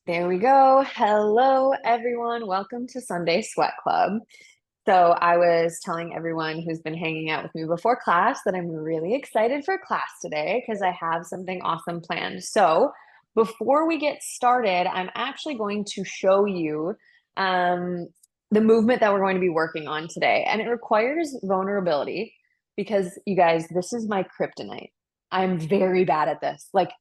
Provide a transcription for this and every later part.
There we go. Hello, everyone. Welcome to Sunday Sweat Club. So, I was telling everyone who's been hanging out with me before class that I'm really excited for class today because I have something awesome planned. So, before we get started, I'm actually going to show you um, the movement that we're going to be working on today. And it requires vulnerability because, you guys, this is my kryptonite. I'm very bad at this. Like,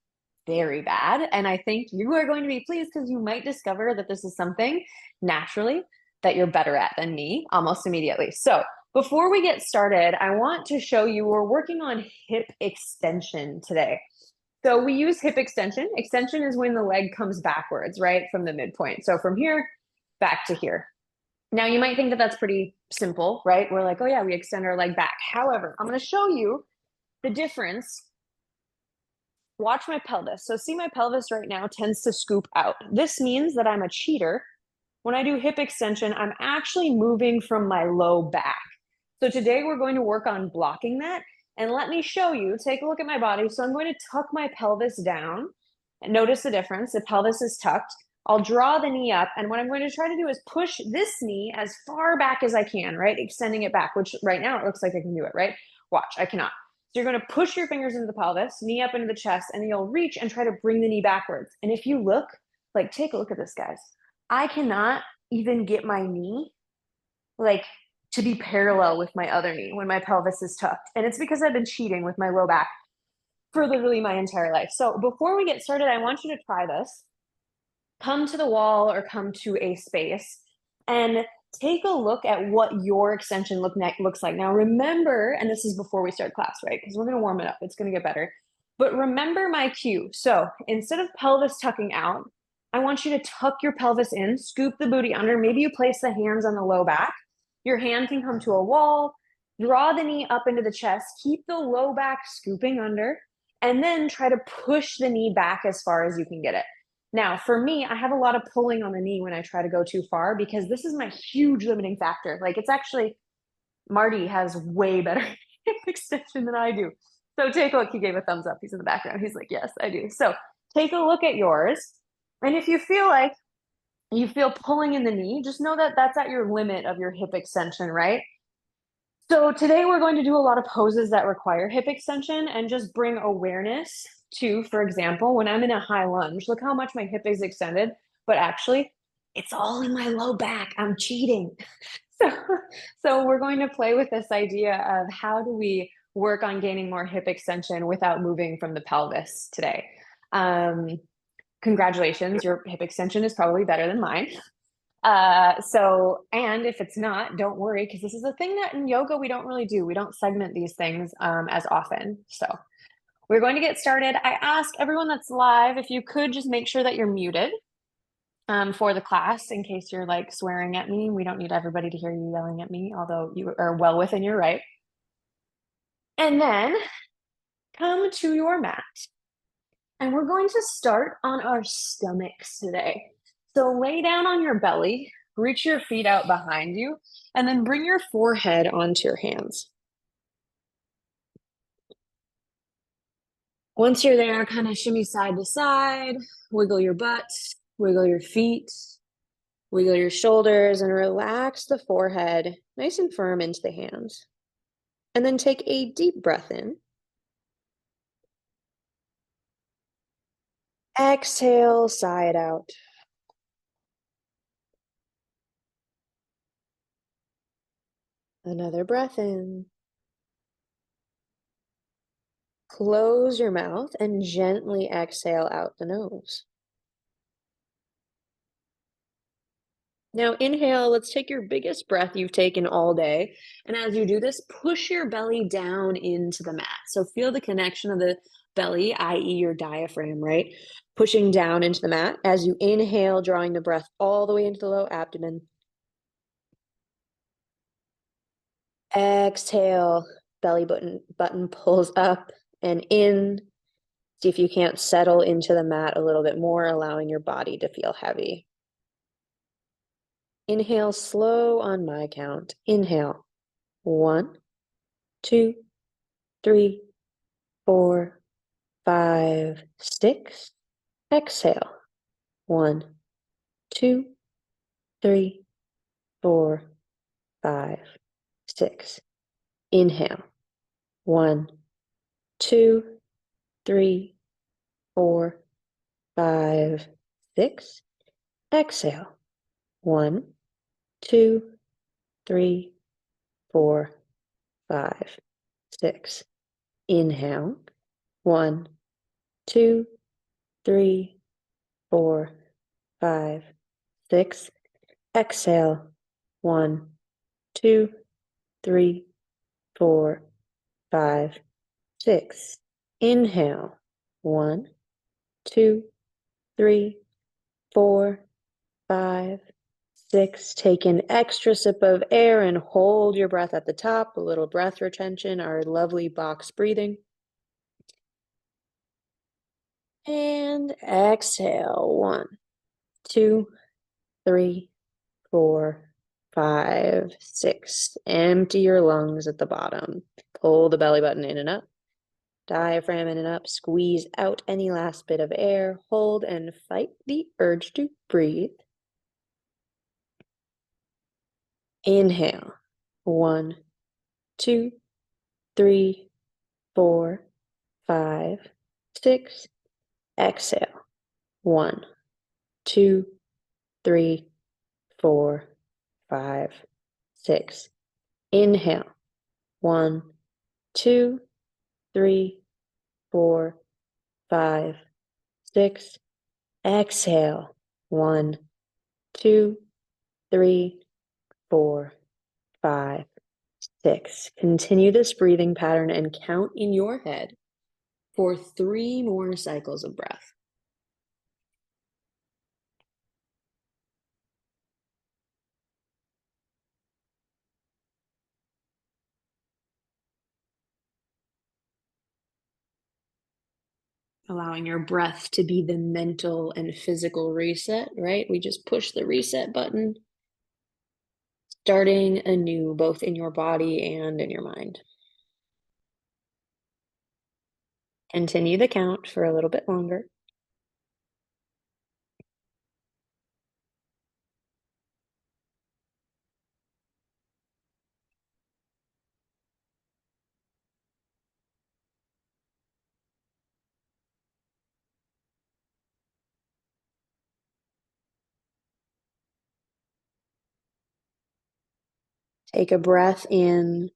very bad. And I think you are going to be pleased because you might discover that this is something naturally that you're better at than me almost immediately. So before we get started, I want to show you we're working on hip extension today. So we use hip extension. Extension is when the leg comes backwards, right, from the midpoint. So from here back to here. Now you might think that that's pretty simple, right? We're like, oh yeah, we extend our leg back. However, I'm going to show you the difference. Watch my pelvis. So see my pelvis right now tends to scoop out. This means that I'm a cheater. When I do hip extension, I'm actually moving from my low back. So today we're going to work on blocking that. And let me show you, take a look at my body. So I'm going to tuck my pelvis down and notice the difference. The pelvis is tucked. I'll draw the knee up. And what I'm going to try to do is push this knee as far back as I can, right? Extending it back, which right now it looks like I can do it, right? Watch, I cannot. So you're going to push your fingers into the pelvis, knee up into the chest, and you'll reach and try to bring the knee backwards. And if you look, like take a look at this, guys. I cannot even get my knee like to be parallel with my other knee when my pelvis is tucked. And it's because I've been cheating with my low back for literally my entire life. So before we get started, I want you to try this. Come to the wall or come to a space and take a look at what your extension looks like. Now, remember, and this is before we start class, right? Because we're going to warm it up. It's going to get better. But remember my cue. So instead of pelvis tucking out, I want you to tuck your pelvis in, scoop the booty under. Maybe you place the hands on the low back. Your hand can come to a wall. Draw the knee up into the chest. Keep the low back scooping under. And then try to push the knee back as far as you can get it. Now, for me, I have a lot of pulling on the knee when I try to go too far because this is my huge limiting factor. Like it's actually, Marty has way better hip extension than I do. So take a look. He gave a thumbs up. He's in the background. He's like, yes, I do. So take a look at yours. And if you feel like you feel pulling in the knee, just know that that's at your limit of your hip extension, right? So today we're going to do a lot of poses that require hip extension and just bring awareness to, for example, when I'm in a high lunge, look how much my hip is extended, but actually it's all in my low back. I'm cheating. So, so we're going to play with this idea of how do we work on gaining more hip extension without moving from the pelvis today. Congratulations, your hip extension is probably better than mine. And if it's not, don't worry, because this is a thing that in yoga we don't really do. We don't segment these things as often. So we're going to get started. I ask everyone that's live if you could just make sure that you're muted for the class in case you're like swearing at me. We don't need everybody to hear you yelling at me, although you are well within your right. And then come to your mat. And we're going to start on our stomachs today. So lay down on your belly, reach your feet out behind you, and then bring your forehead onto your hands. Once you're there, kind of shimmy side to side, wiggle your butt, wiggle your feet, wiggle your shoulders, and relax the forehead nice and firm into the hands. And then take a deep breath in. Exhale, sigh it out. Another breath in. Close your mouth and gently exhale out the nose. Now inhale, let's take your biggest breath you've taken all day. And as you do this, push your belly down into the mat. So feel the connection of the belly, i.e. your diaphragm, right? Pushing down into the mat as you inhale, drawing the breath all the way into the low abdomen. Exhale, belly button pulls up and in. See if you can't settle into the mat a little bit more, allowing your body to feel heavy. Inhale slow on my count. Inhale. 1, 2, 3, 4, 5, 6. Exhale. 1, 2, 3, 4, 5, 6. Inhale. 1, 2, 3, 4, 5, 6. Exhale. 1, 2, 3, 4, 5, 6. Inhale. 1, 2, 3, 4, 5, 6. Exhale. 1, 2, 3, 4, 5, 6. Inhale. 1, 2, 3, 4, 5, 6. Take an extra sip of air and hold your breath at the top. A little breath retention, our lovely box breathing. And exhale. 1, 2, 3, 4, 5, 6. Empty your lungs at the bottom. Pull the belly button in and up. Diaphragm in and up. Squeeze out any last bit of air. Hold and fight the urge to breathe. Inhale. 1, 2, 3, 4, 5, 6. Exhale. 1, 2, 3, 4, 5, 6. Inhale. 1, 2, 3, 4, 5, 6. Exhale. 1, 2, 3, 4, 5, 6. Continue this breathing pattern and count in your head for 3 more cycles of breath. Allowing your breath to be the mental and physical reset, right? We just push the reset button, starting anew, both in your body and in your mind. Continue the count for a little bit longer. Take a breath in.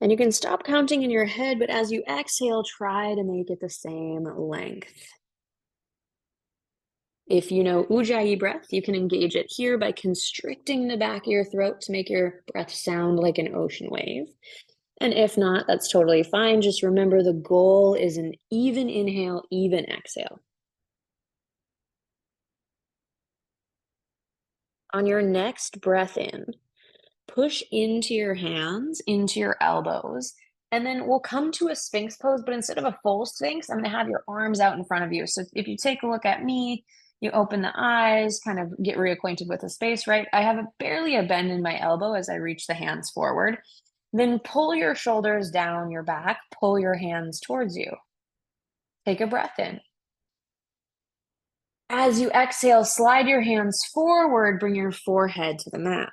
And you can stop counting in your head, but as you exhale, try to make it the same length. If you know Ujjayi breath, you can engage it here by constricting the back of your throat to make your breath sound like an ocean wave. And if not, that's totally fine. Just remember the goal is an even inhale, even exhale. On your next breath in, push into your hands, into your elbows, and then we'll come to a Sphinx pose, but instead of a full Sphinx, I'm gonna have your arms out in front of you. So if you take a look at me, you open the eyes, kind of get reacquainted with the space, right? I have barely a bend in my elbow as I reach the hands forward. Then pull your shoulders down your back, pull your hands towards you. Take a breath in. As you exhale, slide your hands forward, bring your forehead to the mat.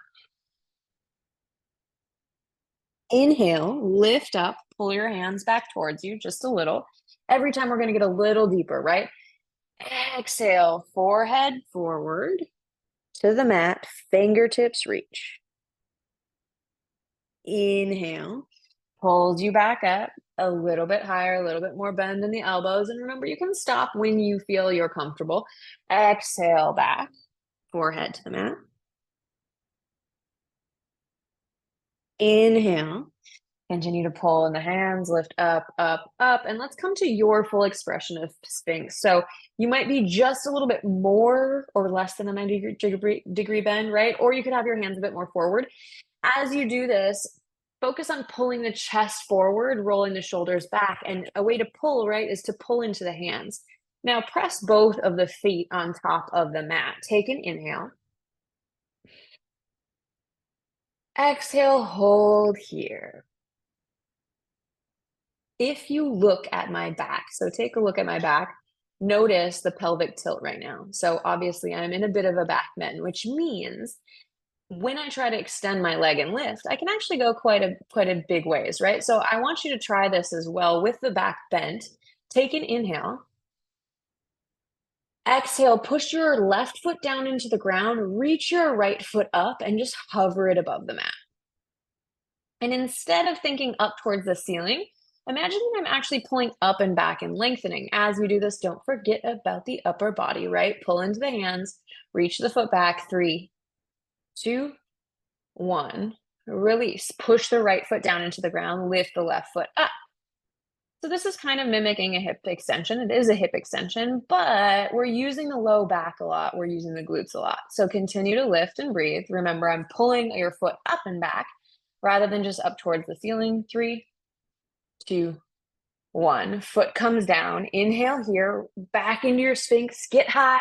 Inhale, lift up, pull your hands back towards you just a little. Every time we're going to get a little deeper, right? Exhale, forehead forward to the mat, fingertips reach. Inhale, pulls you back up a little bit higher, a little bit more bend in the elbows. And remember, you can stop when you feel you're comfortable. Exhale back, forehead to the mat. Inhale, continue to pull in the hands, lift up, up, up, and let's come to your full expression of Sphinx. So you might be just a little bit more or less than a 90-degree bend, right? Or you could have your hands a bit more forward. As you do this, focus on pulling the chest forward, rolling the shoulders back. And a way to pull, right, is to pull into the hands. Now press both of the feet on top of the mat. Take an inhale. Exhale, hold here. If you look at my back, so take a look at my back, Notice the pelvic tilt right now. So obviously I'm in a bit of a back bend, which means when I try to extend my leg and lift, I can actually go quite a big ways, right? So I want you to try this as well with the back bent. Take an inhale. Exhale, push your left foot down into the ground, reach your right foot up, and just hover it above the mat. And instead of thinking up towards the ceiling, imagine that I'm actually pulling up and back and lengthening. As you do this, don't forget about the upper body, right? Pull into the hands, reach the foot back. 3, 2, 1. Release. Push the right foot down into the ground, lift the left foot up. So this is kind of mimicking a hip extension. It is a hip extension, but we're using the low back a lot. We're using the glutes a lot. So continue to lift and breathe. Remember, I'm pulling your foot up and back rather than just up towards the ceiling. 3, 2, 1. Foot comes down. Inhale here, back into your Sphinx. Get high.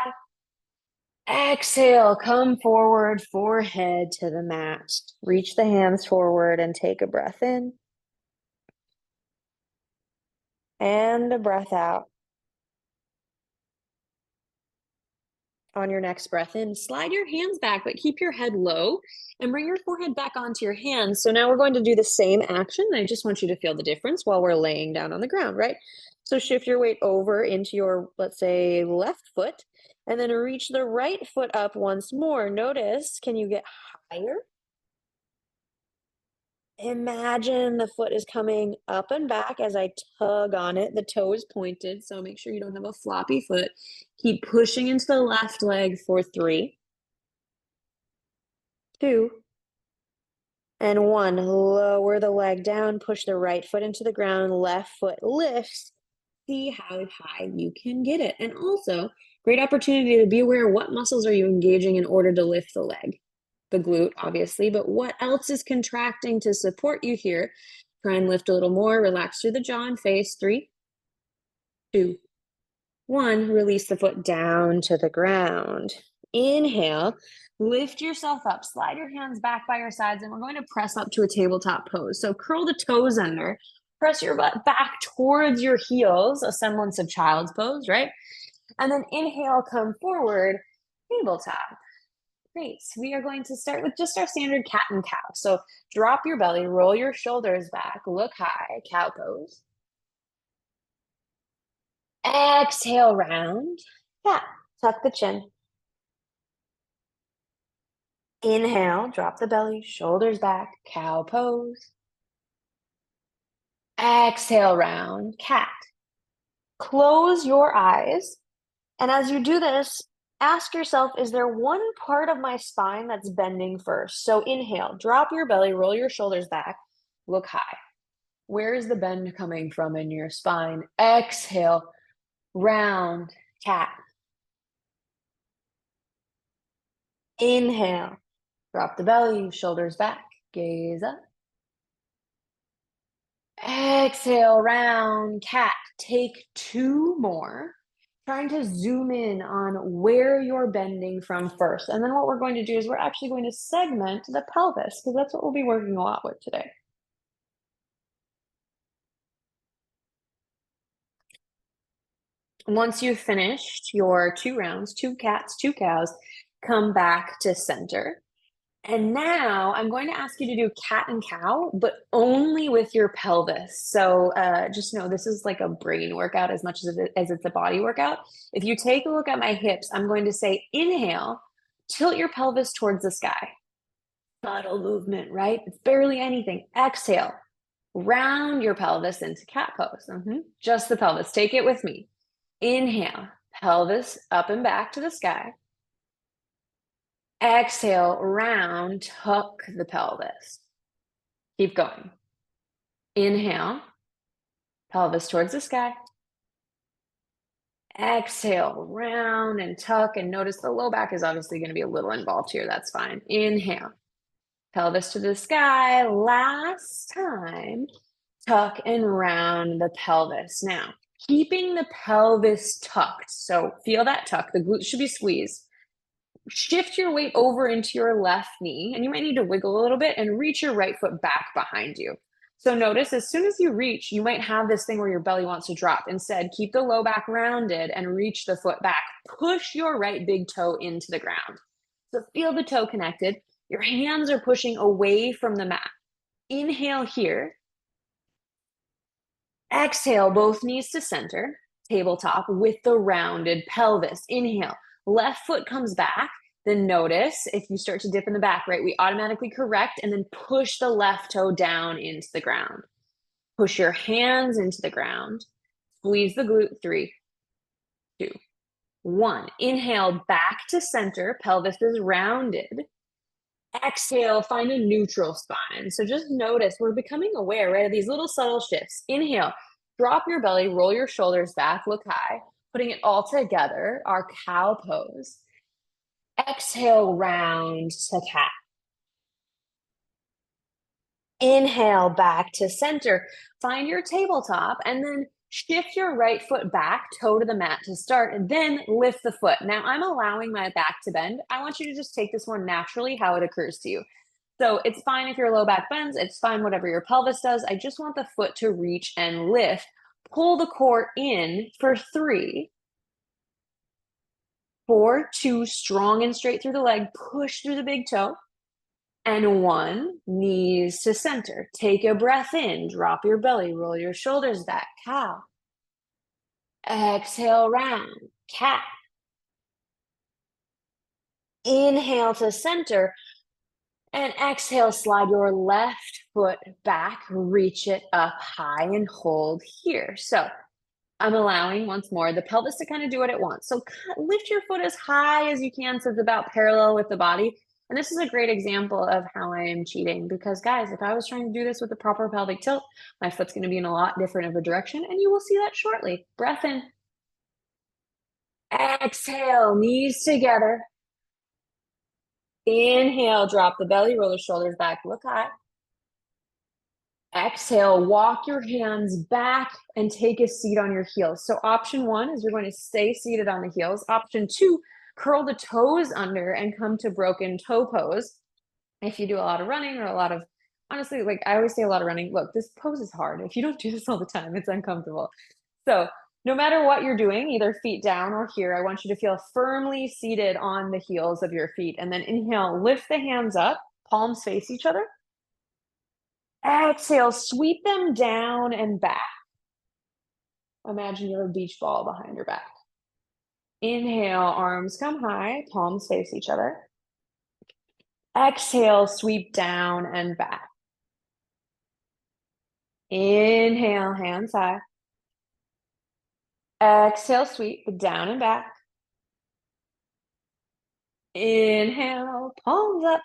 Exhale, come forward, forehead to the mat. Reach the hands forward and take a breath in. And a breath out. On your next breath in, slide your hands back, but keep your head low and bring your forehead back onto your hands. So now we're going to do the same action. I just want you to feel the difference while we're laying down on the ground, right? So shift your weight over into your, let's say, left foot, and then reach the right foot up once more. Notice, can you get higher? Imagine the foot is coming up and back as I tug on it. The toe is pointed, so make sure you don't have a floppy foot. Keep pushing into the left leg for 3, 2, and 1. Lower the leg down, push the right foot into the ground, left foot lifts. See how high you can get it. And also, great opportunity to be aware what muscles are you engaging in order to lift the leg. The glute, obviously, but what else is contracting to support you here? Try and lift a little more. Relax through the jaw and face. 3, 2, 1. Release the foot down to the ground. Inhale, lift yourself up. Slide your hands back by your sides, and we're going to press up to a tabletop pose. So curl the toes under. Press your butt back towards your heels, a semblance of child's pose, right? And then inhale, come forward, tabletop. Great. We are going to start with just our standard cat and cow. So drop your belly, roll your shoulders back, look high, cow pose. Exhale, round. Cat. Tuck the chin. Inhale, drop the belly, shoulders back, cow pose. Exhale, round, cat. Close your eyes. And as you do this, ask yourself, is there one part of my spine that's bending first? So inhale, drop your belly, roll your shoulders back, look high. Where is the bend coming from in your spine? Exhale, round, cat. Inhale, drop the belly, shoulders back, gaze up. Exhale, round, cat. Take 2 more. Trying to zoom in on where you're bending from first. And then what we're going to do is we're actually going to segment the pelvis because that's what we'll be working a lot with today. Once you've finished your 2 rounds, 2 cats, 2 cows, come back to center. And now I'm going to ask you to do cat and cow, but only with your pelvis. So just know this is like a brain workout as much as it's a body workout. If you take a look at my hips, I'm going to say inhale, tilt your pelvis towards the sky. Subtle movement, right? It's barely anything. Exhale, round your pelvis into cat pose. Just the pelvis. Take it with me. Inhale, pelvis up and back to the sky. Exhale, round, tuck the pelvis. Keep going. Inhale, pelvis towards the sky. Exhale, round and tuck. And notice the low back is obviously going to be a little involved here. That's fine. Inhale, pelvis to the sky. Last time, tuck and round the pelvis. Now, keeping the pelvis tucked. So feel that tuck. The glutes should be squeezed. Shift your weight over into your left knee, and you might need to wiggle a little bit and reach your right foot back behind you. So notice as soon as you reach, you might have this thing where your belly wants to drop. Instead, keep the low back rounded and reach the foot back. Push your right big toe into the ground. So feel the toe connected. Your hands are pushing away from the mat. Inhale here. Exhale, both knees to center, tabletop with the rounded pelvis. Inhale, left foot comes back. Then notice if you start to dip in the back, right? We automatically correct and then push the left toe down into the ground. Push your hands into the ground. Squeeze the glute. 3, 2, 1. Inhale back to center. Pelvis is rounded. Exhale, find a neutral spine. So just notice we're becoming aware, right, of these little subtle shifts. Inhale, drop your belly, roll your shoulders back, look high, putting it all together, our cow pose. Exhale, round to cat. Inhale back to center. Find your tabletop and then shift your right foot back, toe to the mat to start, and then lift the foot. Now I'm allowing my back to bend. I want you to just take this one naturally, how it occurs to you. So it's fine if your low back bends, it's fine whatever your pelvis does. I just want the foot to reach and lift. Pull the core in for 3, 4, 2, strong and straight through the leg, push through the big toe. And 1, knees to center. Take a breath in, drop your belly, roll your shoulders back, cow. Exhale, round, cat. Inhale to center. And exhale, slide your left foot back, reach it up high and hold here. So I'm allowing once more the pelvis to kind of do what it wants. So lift your foot as high as you can so it's about parallel with the body. And this is a great example of how I am cheating because guys, if I was trying to do this with the proper pelvic tilt, my foot's going to be in a lot different of a direction and you will see that shortly. Breath in. Exhale, knees together. Inhale, drop the belly, roll the shoulders back, look high. Exhale, walk your hands back and take a seat on your heels. So option 1 is you're going to stay seated on the heels. Option 2, curl the toes under and come to broken toe pose. If you do a lot of running or a lot of, honestly, like I always say a lot of running, look, this pose is hard. If you don't do this all the time, it's uncomfortable. So no matter what you're doing, either feet down or here, I want you to feel firmly seated on the heels of your feet. And then inhale, lift the hands up, palms face each other. Exhale, sweep them down and back. Imagine you have a beach ball behind your back. Inhale, arms come high, palms face each other. Exhale, sweep down and back. Inhale, hands high. Exhale, sweep down and back. Inhale, palms up,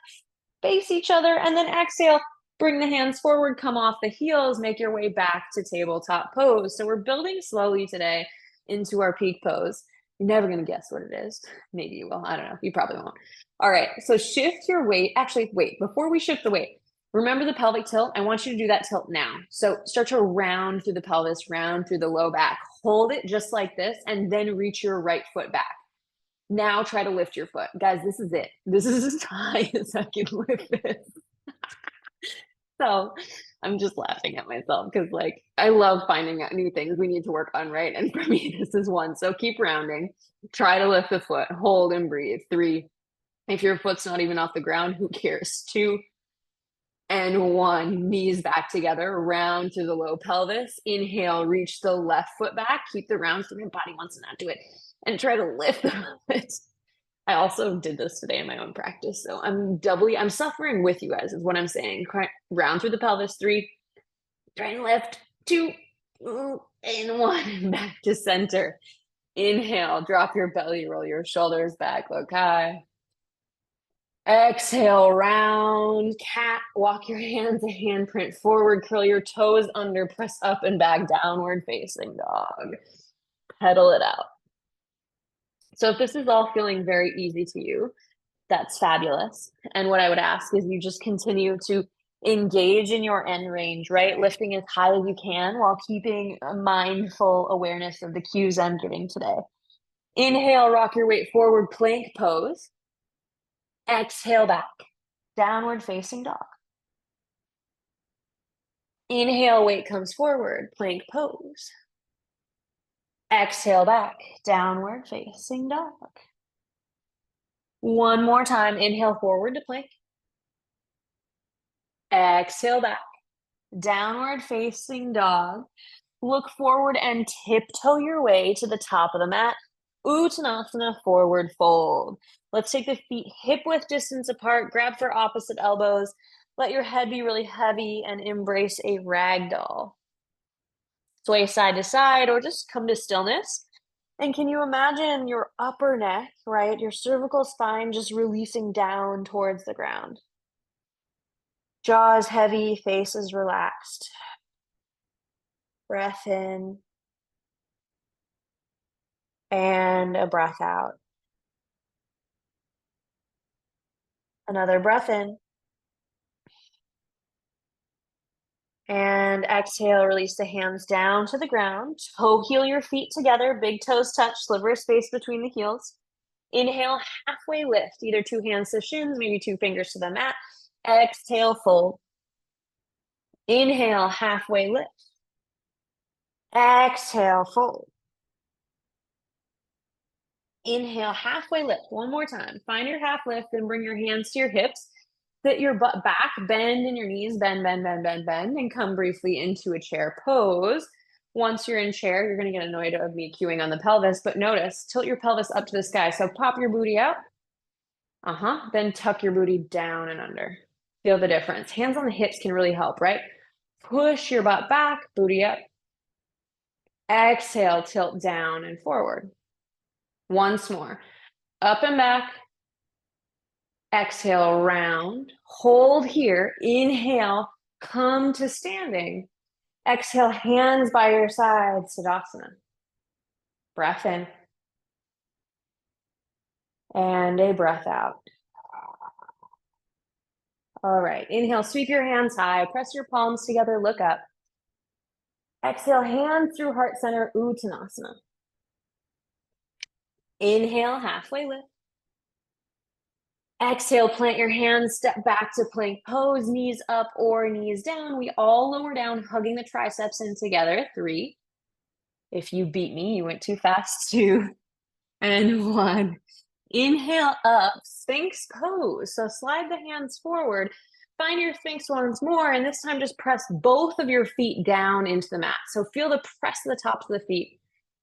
face each other, and then exhale, bring the hands forward, come off the heels, make your way back to tabletop pose. So we're building slowly today into our peak pose. You're never going to guess what it is. Maybe you will. I don't know. You probably won't. All right. So shift your weight. Actually, wait, before we shift the weight, remember the pelvic tilt? I want you to do that tilt now. So start to round through the pelvis, round through the low back. Hold it just like this, and then reach your right foot back. Now try to lift your foot. Guys, this is it. This is as high as I can lift this. So I'm just laughing at myself because like I love finding out new things we need to work on, right? And for me, this is one. So keep rounding. Try to lift the foot. Hold and breathe. 3. If your foot's not even off the ground, who cares? 2 and 1. Knees back together. Round through the low pelvis. Inhale, reach the left foot back. Keep the round so my body wants to not do it. And try to lift the foot. I also did this today in my own practice. So I'm suffering with you guys is what I'm saying. Round through the pelvis. 3, try and lift. 2, and 1, back to center. Inhale, drop your belly, roll your shoulders back, look high. Exhale, round cat, walk your hands a handprint forward, curl your toes under, press up and back, downward facing dog. Pedal it out. So if this is all feeling very easy to you, that's fabulous. And what I would ask is you just continue to engage in your end range, right? Lifting as high as you can while keeping a mindful awareness of the cues I'm giving today. Inhale, rock your weight forward, plank pose. Exhale back, downward facing dog. Inhale, weight comes forward, plank pose. Exhale back, downward facing dog. One more time, inhale forward to plank. Exhale back, downward facing dog. Look forward and tiptoe your way to the top of the mat. Uttanasana, forward fold. Let's take the feet hip width distance apart, grab for opposite elbows. Let your head be really heavy and embrace a ragdoll. Sway side to side or just come to stillness. And can you imagine your upper neck, right? Your cervical spine just releasing down towards the ground. Jaws heavy, face is relaxed. Breath in and a breath out. Another breath in. And exhale, release the hands down to the ground. Toe heel your feet together, big toes touch, sliver of space between the heels. Inhale, halfway lift, either two hands to shins, maybe two fingers to the mat. Exhale, fold. Inhale, halfway lift. Exhale, fold. Inhale, halfway lift. One more time. Find your half lift, then bring your hands to your hips. Sit your butt back, bend in your knees, bend, bend, bend, bend, bend, and come briefly into a chair pose. Once you're in chair, you're going to get annoyed of me cueing on the pelvis, but notice, tilt your pelvis up to the sky. So pop your booty out. Then tuck your booty down and under. Feel the difference. Hands on the hips can really help, right? Push your butt back, booty up. Exhale, tilt down and forward. Once more. Up and back. Exhale, round. Hold here. Inhale, come to standing. Exhale, hands by your side, Tadasana. Breath in. And a breath out. All right, inhale, sweep your hands high, press your palms together, look up. Exhale, hands through heart center, Uttanasana. Inhale, halfway lift. Exhale, plant your hands, step back to plank pose, knees up or knees down. We all lower down, hugging the triceps in together. 3. If you beat me, you went too fast. 2 and 1. Inhale up, Sphinx pose. So slide the hands forward. Find your Sphinx once more, and this time just press both of your feet down into the mat. So feel the press of the tops of the feet.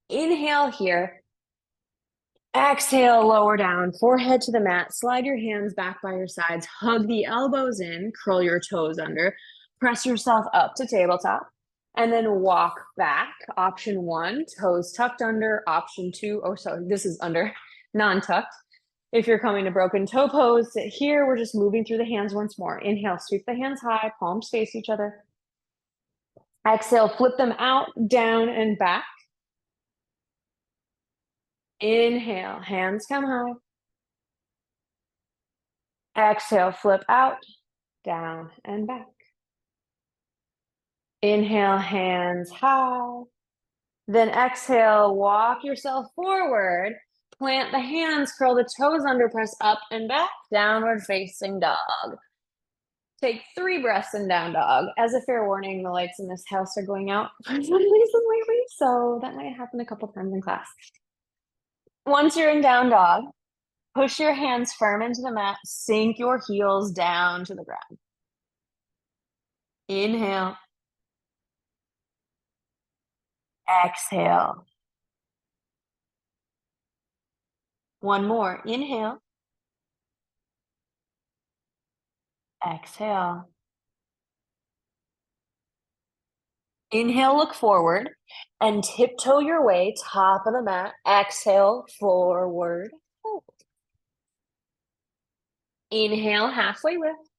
Inhale here. Exhale, lower down, forehead to the mat. Slide your hands back by your sides. Hug the elbows in, curl your toes under. Press yourself up to tabletop. And then walk back. Option 1, toes tucked under. Option 2, oh, sorry, this is under, non-tucked. If you're coming to broken toe pose, sit here. We're just moving through the hands once more. Inhale, sweep the hands high, palms face each other. Exhale, flip them out, down, and back. Inhale, hands come high. Exhale, flip out, down, and back. Inhale, hands high. Then exhale, walk yourself forward. Plant the hands, curl the toes under, press up and back, downward facing dog. Take 3 breaths in down dog. As a fair warning, the lights in this house are going out for some reason lately, so that might happen a couple times in class. Once you're in down dog, push your hands firm into the mat, sink your heels down to the ground. Inhale. Exhale. One more. Inhale. Exhale. Inhale, look forward and tiptoe your way, top of the mat. Exhale, forward. Hold. Inhale, halfway lift.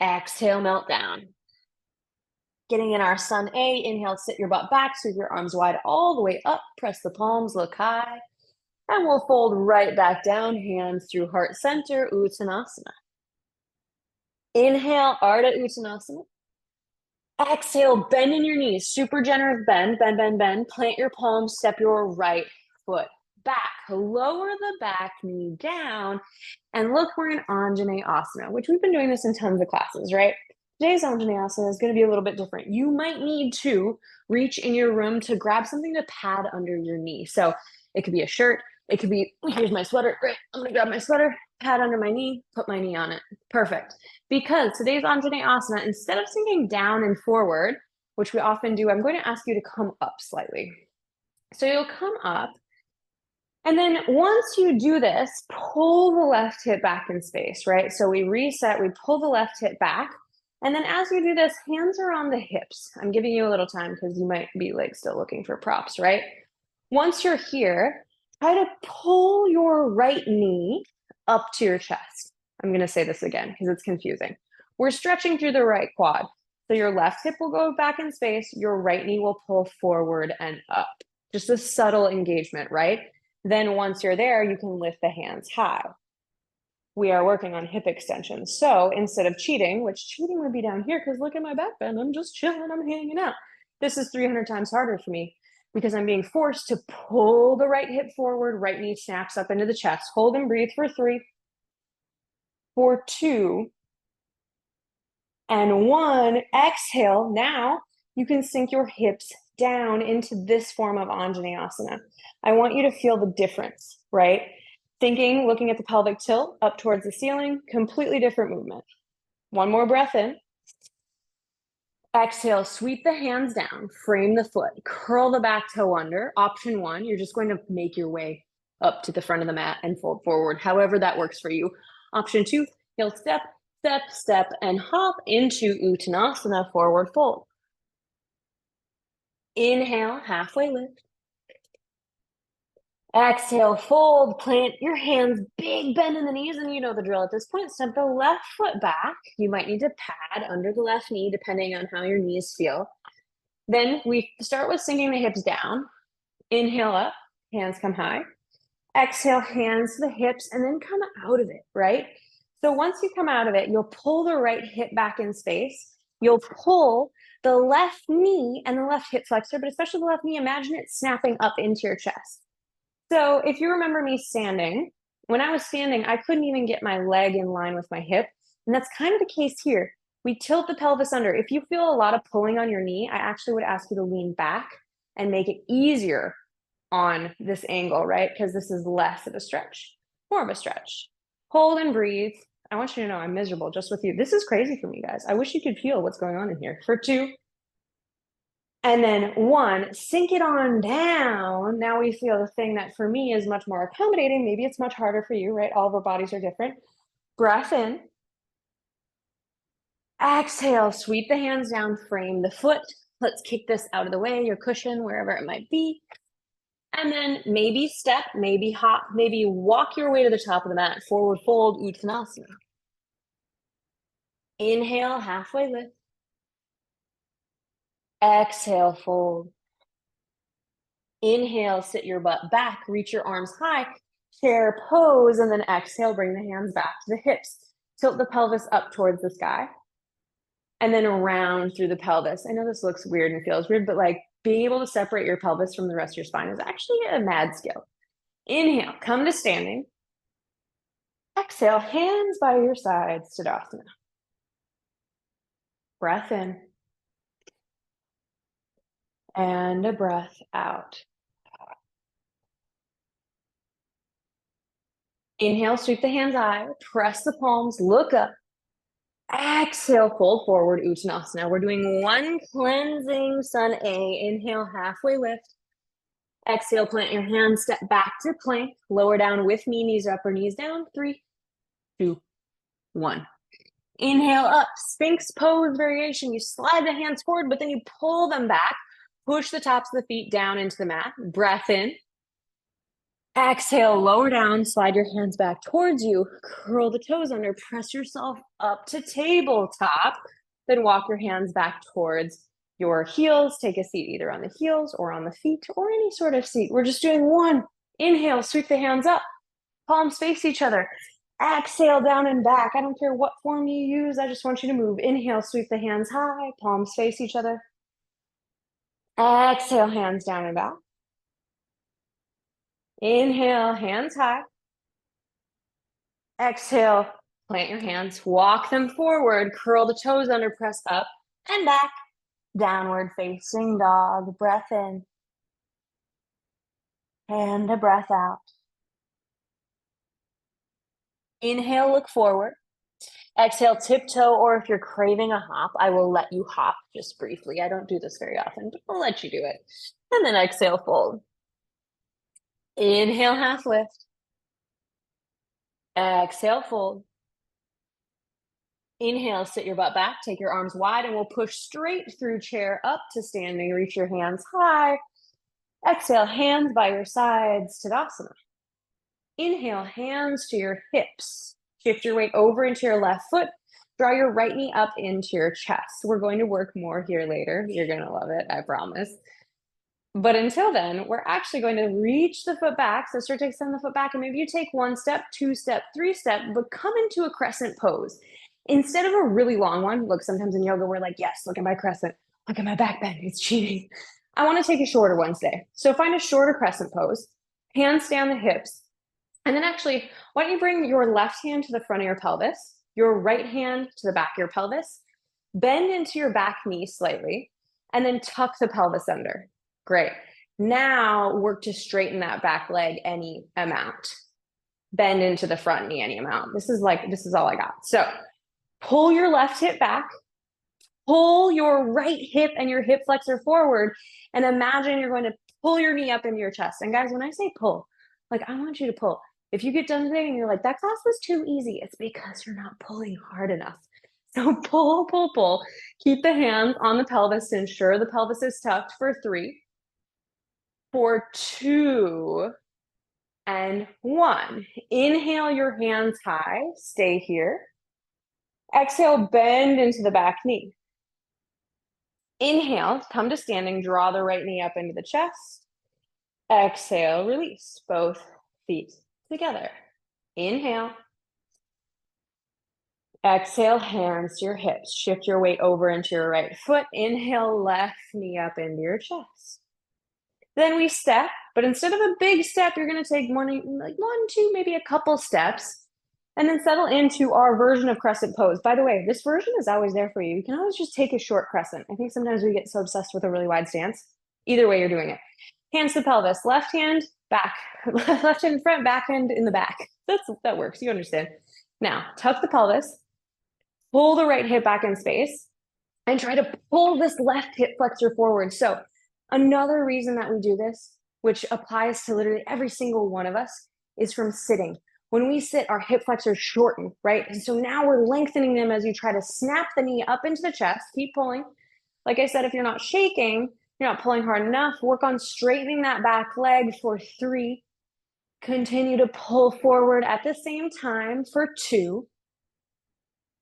Exhale, melt down. Getting in our sun A, inhale, sit your butt back, sweep your arms wide all the way up, press the palms, look high, and we'll fold right back down, hands through heart center, Uttanasana. Inhale, Ardha Uttanasana. Exhale, bend in your knees, super generous bend, bend, bend, bend. Plant your palms, step your right foot back. Lower the back knee down, and look, we're in Anjaneyasana, which we've been doing this in tons of classes, right? Today's Anjaneyasana is going to be a little bit different. You might need to reach in your room to grab something to pad under your knee. So it could be a shirt. It could be, here's my sweater. Great. I'm going to grab my sweater, pad under my knee, put my knee on it. Perfect. Because today's Anjaneyasana, instead of sinking down and forward, which we often do, I'm going to ask you to come up slightly. So you'll come up. And then once you do this, pull the left hip back in space, right? So we reset, we pull the left hip back. And then as you do this, hands are on the hips. I'm giving you a little time because you might be like still looking for props, right? Once you're here, try to pull your right knee up to your chest. I'm going to say this again because it's confusing. We're stretching through the right quad. So your left hip will go back in space. Your right knee will pull forward and up. Just a subtle engagement, right? Then once you're there, you can lift the hands high. We are working on hip extensions. So instead of cheating, which cheating would be down here because look at my back bend, I'm just chilling, I'm hanging out. This is 300 times harder for me because I'm being forced to pull the right hip forward, right knee snaps up into the chest. Hold and breathe for 3, for 2, and 1. Exhale. Now you can sink your hips down into this form of Anjaneyasana. I want you to feel the difference, right? Thinking, looking at the pelvic tilt up towards the ceiling, completely different movement. One more breath in. Exhale, sweep the hands down, frame the foot, curl the back toe under. Option 1, you're just going to make your way up to the front of the mat and fold forward, however that works for you. Option 2, heel step, step, step, and hop into Uttanasana, forward fold. Inhale, halfway lift. Exhale, fold, plant your hands, big bend in the knees, and you know the drill at this point. Step the left foot back. You might need to pad under the left knee depending on how your knees feel. Then we start with sinking the hips down. Inhale up, hands come high. Exhale, hands to the hips, and then come out of it, right? So once you come out of it, you'll pull the right hip back in space. You'll pull the left knee and the left hip flexor, but especially the left knee, imagine it snapping up into your chest. So if you remember me standing, when I was standing, I couldn't even get my leg in line with my hip. And that's kind of the case here. We tilt the pelvis under. If you feel a lot of pulling on your knee, I actually would ask you to lean back and make it easier on this angle, right? Because this is less of a stretch, more of a stretch. Hold and breathe. I want you to know I'm miserable just with you. This is crazy for me, guys. I wish you could feel what's going on in here. For 2, and then 1, sink it on down. Now we feel the thing that for me is much more accommodating. Maybe it's much harder for you, right? All of our bodies are different. Breath in. Exhale, sweep the hands down, frame the foot. Let's kick this out of the way, your cushion, wherever it might be. And then maybe step, maybe hop, maybe walk your way to the top of the mat. Forward fold, Uttanasana. Inhale, halfway lift. Exhale, fold. Inhale, sit your butt back, reach your arms high, chair pose, and then exhale, bring the hands back to the hips. Tilt the pelvis up towards the sky, and then around through the pelvis. I know this looks weird and feels weird, but like being able to separate your pelvis from the rest of your spine is actually a mad skill. Inhale, come to standing. Exhale, hands by your sides, Tadasana. Breath in. And a breath out. Inhale, sweep the hands high, press the palms, look up. Exhale, fold forward, Uttanasana. We're doing 1 cleansing sun A. Inhale, halfway lift. Exhale, plant your hands, step back to plank. Lower down with me, knees up or knees down. 3, 2, 1. Inhale up, Sphinx pose variation. You slide the hands forward, but then you pull them back. Push the tops of the feet down into the mat. Breath in. Exhale, lower down, slide your hands back towards you. Curl the toes under, press yourself up to tabletop. Then walk your hands back towards your heels. Take a seat either on the heels or on the feet or any sort of seat. We're just doing 1. Inhale, sweep the hands up. Palms face each other. Exhale, down and back. I don't care what form you use. I just want you to move. Inhale, sweep the hands high. Palms face each other. Exhale, hands down and back. Inhale, hands high. Exhale, Plant your hands, walk them forward, curl the toes under, press up and back. Downward facing dog. Breath in and a breath out. Inhale, look forward. Exhale, tiptoe, or if you're craving a hop, I will let you hop just briefly. I don't do this very often, but I'll let you do it. And then exhale, fold. Inhale, half lift. Exhale, fold. Inhale, sit your butt back, take your arms wide, and we'll push straight through chair up to standing. Reach your hands high. Exhale, hands by your sides, Tadasana. Inhale, hands to your hips. Shift your weight over into your left foot. Draw your right knee up into your chest. We're going to work more here later. You're going to love it, I promise. But until then, we're actually going to reach the foot back. So start to extend the foot back, and maybe you take 1 step, 2 step, 3 step, but come into a crescent pose. Instead of a really long one, look, sometimes in yoga, we're like, yes, look at my crescent. Look at my back bend. It's cheating. I want to take a shorter one today. So find a shorter crescent pose. Hands stay on the hips. And then actually, why don't you bring your left hand to the front of your pelvis, your right hand to the back of your pelvis, bend into your back knee slightly, and then tuck the pelvis under. Great. Now work to straighten that back leg any amount. Bend into the front knee any amount. This is all I got. So pull your left hip back, pull your right hip and your hip flexor forward, and imagine you're going to pull your knee up into your chest. And guys, when I say pull, like I want you to pull. If you get done today and you're like, that class was too easy, it's because you're not pulling hard enough. So pull, pull, pull. Keep the hands on the pelvis to ensure the pelvis is tucked for 3, for 2, and 1. Inhale your hands high, stay here. Exhale, bend into the back knee. Inhale, come to standing, draw the right knee up into the chest. Exhale, release both feet together. Inhale. Exhale, hands to your hips. Shift your weight over into your right foot. Inhale, left knee up into your chest. Then we step, but instead of a big step, you're going to take one, two, maybe a couple steps, and then settle into our version of crescent pose. By the way, this version is always there for you. You can always just take a short crescent. I think sometimes we get so obsessed with a really wide stance. Either way, you're doing it. Hands to pelvis, left hand back, left hand in front, back hand in the back. That works. You understand. Now, tuck the pelvis, pull the right hip back in space, and try to pull this left hip flexor forward. So another reason that we do this, which applies to literally every single one of us, is from sitting. When we sit, our hip flexors shorten, right? And so now we're lengthening them as you try to snap the knee up into the chest. Keep pulling. Like I said, if you're not shaking, you're not pulling hard enough, work on straightening that back leg for 3. Continue to pull forward at the same time for 2.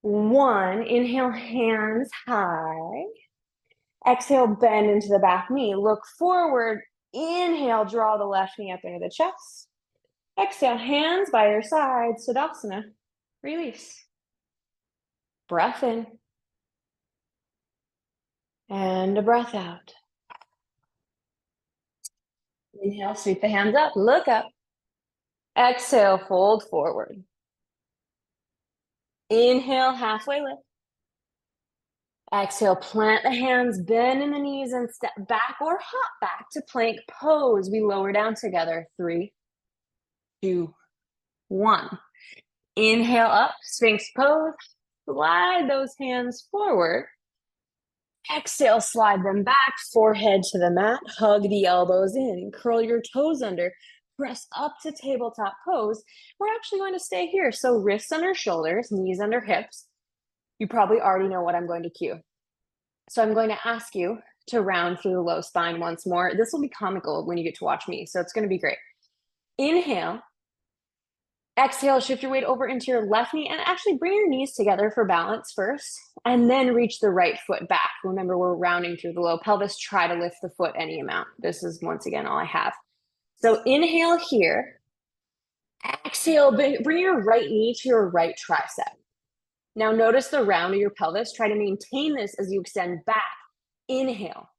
1, inhale, hands high. Exhale, bend into the back knee. Look forward. Inhale, draw the left knee up into the chest. Exhale, hands by your side, Tadasana. Release. Breath in. And a breath out. Inhale, sweep the hands up, look up. Exhale, fold forward. Inhale, halfway lift. Exhale, plant the hands, bend in the knees, and step back or hop back to plank pose. We lower down together. 3, 2, 1. Inhale up, Sphinx pose. Slide those hands forward. Exhale, slide them back, forehead to the mat. Hug the elbows in. Curl your toes under. Press up to tabletop pose. We're actually going to stay here. So wrists under shoulders, knees under hips. You probably already know what I'm going to cue. So I'm going to ask you to round through the low spine once more. This will be comical when you get to watch me, so it's going to be great. Inhale. Exhale, shift your weight over into your left knee and actually bring your knees together for balance first, and then reach the right foot back. Remember, we're rounding through the low pelvis. Try to lift the foot any amount. This is, once again, all I have. So inhale here. Exhale, bring your right knee to your right tricep. Now notice the round of your pelvis. Try to maintain this as you extend back. Inhale.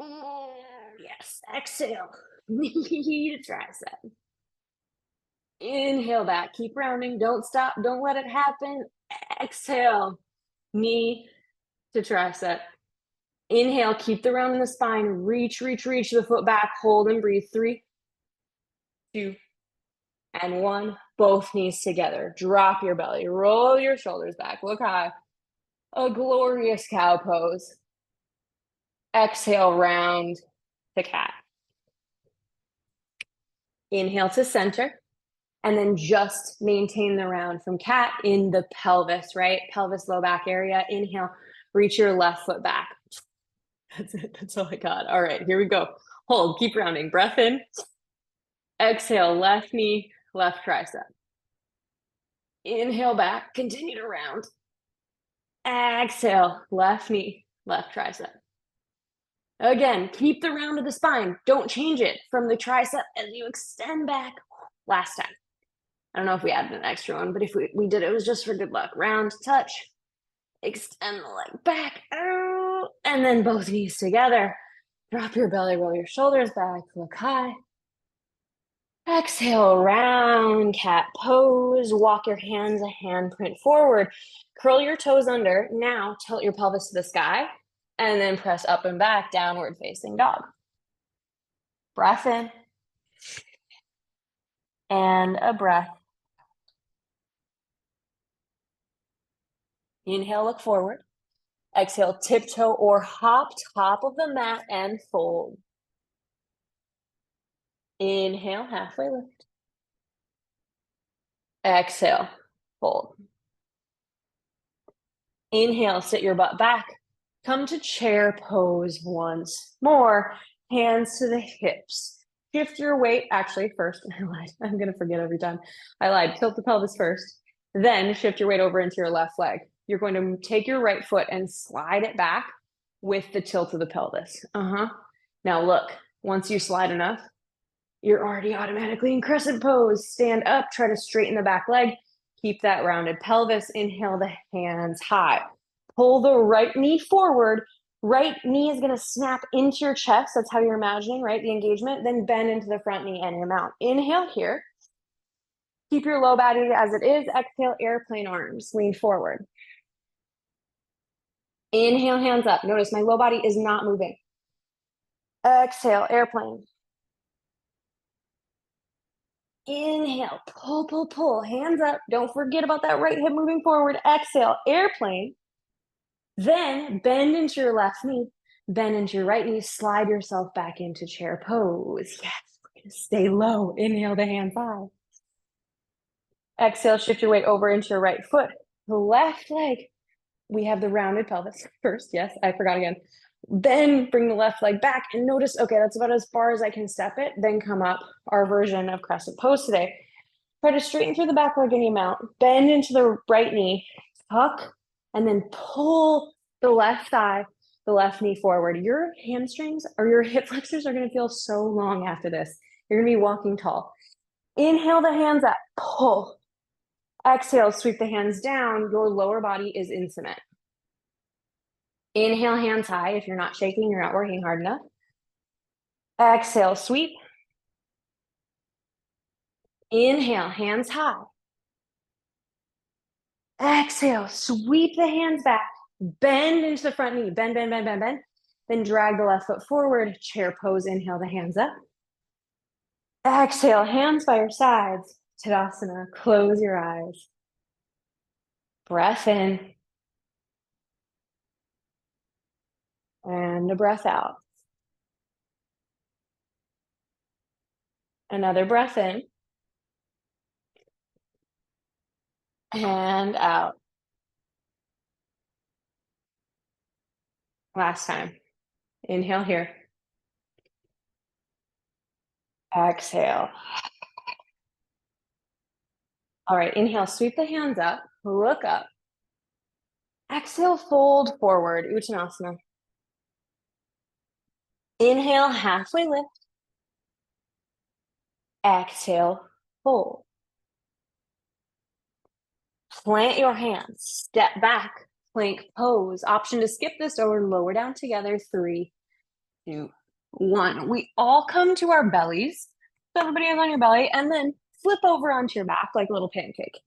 Yes, exhale. Knee to tricep. Inhale back, keep rounding, don't stop, don't let it happen. Exhale, knee to tricep. Inhale, keep the round in the spine, reach, reach, reach the foot back, hold and breathe. 3, 2, and 1. Both knees together. Drop your belly, roll your shoulders back, look high. A glorious cow pose. Exhale, round to cat. Inhale to center, and then just maintain the round from cat in the pelvis, right? Pelvis, low back area. Inhale, reach your left foot back. That's it. That's all I got. All right, here we go. Hold, keep rounding. Breath in. Exhale, left knee, left tricep. Inhale back, continue to round. Exhale, left knee, left tricep. Again, keep the round of the spine. Don't change it from the tricep as you extend back. Last time. I don't know if we added an extra one, but if we did, it was just for good luck. Round, touch, extend the leg back, and then both knees together. Drop your belly, roll your shoulders back, look high. Exhale, round cat pose. Walk your hands a handprint forward. Curl your toes under. Now tilt your pelvis to the sky and then press up and back, downward facing dog. Breath in and a breath. Inhale, look forward. Exhale, tiptoe or hop top of the mat and fold. Inhale, halfway lift. Exhale, fold. Inhale, sit your butt back. Come to chair pose once more. Hands to the hips. Shift your weight. Actually, first, I lied. I'm going to forget every time. I lied. Tilt the pelvis first. Then shift your weight over into your left leg. You're going to take your right foot and slide it back with the tilt of the pelvis. Now look, once you slide enough, you're already automatically in crescent pose. Stand up, try to straighten the back leg. Keep that rounded pelvis. Inhale the hands high. Pull the right knee forward. Right knee is going to snap into your chest. That's how you're imagining, right? The engagement. Then bend into the front knee and your mount. Inhale here. Keep your low body as it is. Exhale, airplane arms. Lean forward. Inhale, hands up. Notice my low body is not moving. Exhale, airplane. Inhale, pull, pull, pull. Hands up. Don't forget about that right hip moving forward. Exhale, airplane. Then bend into your left knee. Bend into your right knee. Slide yourself back into chair pose. Yes, we're going to stay low. Inhale the hands high. Exhale, shift your weight over into your right foot. The left leg. We have the rounded pelvis first. Yes, I forgot again. Then bring the left leg back and notice, okay, that's about as far as I can step it. Then come up, our version of crescent pose today. Try to straighten through the back leg in your mount. Bend into the right knee, tuck, and then pull the left thigh, the left knee forward. Your hamstrings or your hip flexors are going to feel so long after this. You're going to be walking tall. Inhale the hands up, pull. Exhale, sweep the hands down. Your lower body is in cement. Inhale, hands high. If you're not shaking, you're not working hard enough. Exhale, sweep. Inhale, hands high. Exhale, sweep the hands back. Bend into the front knee. Bend, bend, bend, bend, bend. Then drag the left foot forward. Chair pose. Inhale the hands up. Exhale, hands by your sides. Tadasana. Close your eyes. Breath in. And a breath out. Another breath in. And out. Last time. Inhale here. Exhale. All right, inhale, sweep the hands up, look up. Exhale, fold forward, Uttanasana. Inhale, halfway lift. Exhale, fold. Plant your hands, step back, plank pose. Option to skip this or lower down together. 3, 2, 1. We all come to our bellies. So everybody is on your belly, and then flip over onto your back like a little pancake.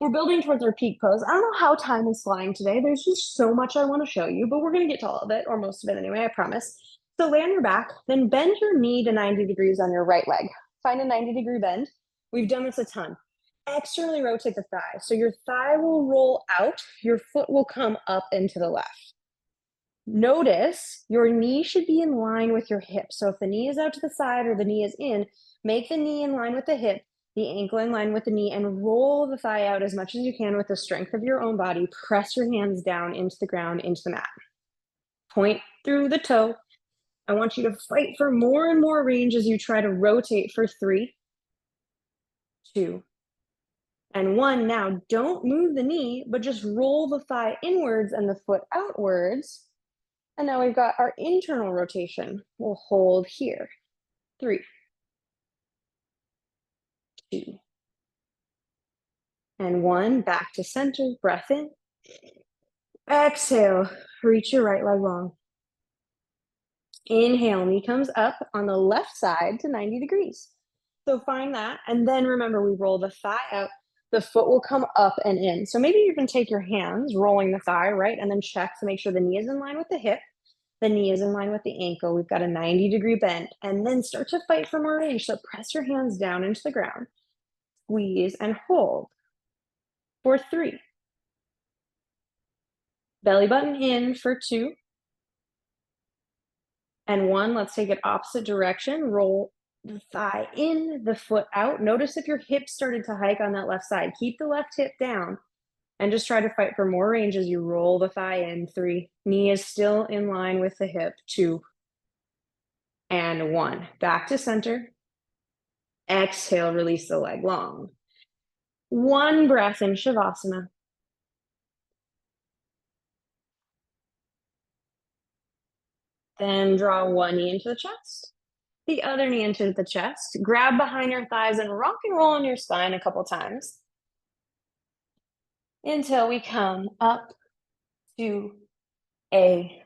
We're building towards our peak pose. I don't know how time is flying today. There's just so much I want to show you, but we're going to get to all of it, or most of it anyway, I promise. So lay on your back, then bend your knee to 90 degrees on your right leg. Find a 90-degree bend. We've done this a ton. Externally rotate the thigh. So your thigh will roll out, your foot will come up and to the left. Notice your knee should be in line with your hip. So if the knee is out to the side or the knee is in, make the knee in line with the hip, the ankle in line with the knee, and roll the thigh out as much as you can with the strength of your own body. Press your hands down into the ground, into the mat. Point through the toe. I want you to fight for more and more range as you try to rotate for 3, 2, and 1. Now, don't move the knee, but just roll the thigh inwards and the foot outwards. And now we've got our internal rotation. We'll hold here. 3, 2, and 1. Back to center. Breath in. Exhale. Reach your right leg long. Inhale. Knee comes up on the left side to 90 degrees. So find that. And then remember, we roll the thigh out. The foot will come up and in. So maybe you can take your hands, rolling the thigh, right? And then check to make sure the knee is in line with the hip. The knee is in line with the ankle. We've got a 90-degree bend. And then start to fight for more range. So press your hands down into the ground. Squeeze and hold. For 3. Belly button in for 2. And 1. Let's take it opposite direction. Roll the thigh in, the foot out. Notice if your hip started to hike on that left side. Keep the left hip down. And just try to fight for more range as you roll the thigh in. 3. Knee is still in line with the hip. 2. And 1. Back to center. Exhale, release the leg long. 1 breath in Shavasana. Then draw one knee into the chest, the other knee into the chest. Grab behind your thighs and rock and roll on your spine a couple times until we come up to a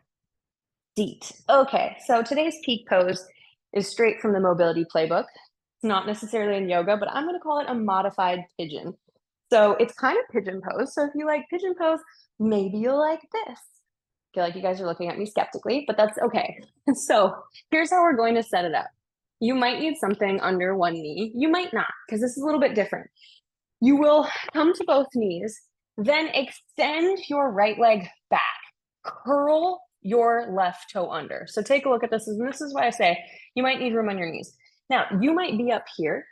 seat. Okay, so today's peak pose is straight from the mobility playbook. It's not necessarily in yoga, but I'm going to call it a modified pigeon. So it's kind of pigeon pose. So if you like pigeon pose, maybe you'll like this. I feel like you guys are looking at me skeptically, but that's okay. So here's how we're going to set it up. You might need something under one knee. You might not, because this is a little bit different. You will come to both knees, then extend your right leg back. Curl your left toe under. So take a look at this, and this is why I say you might need room on your knees. Now, you might be up here,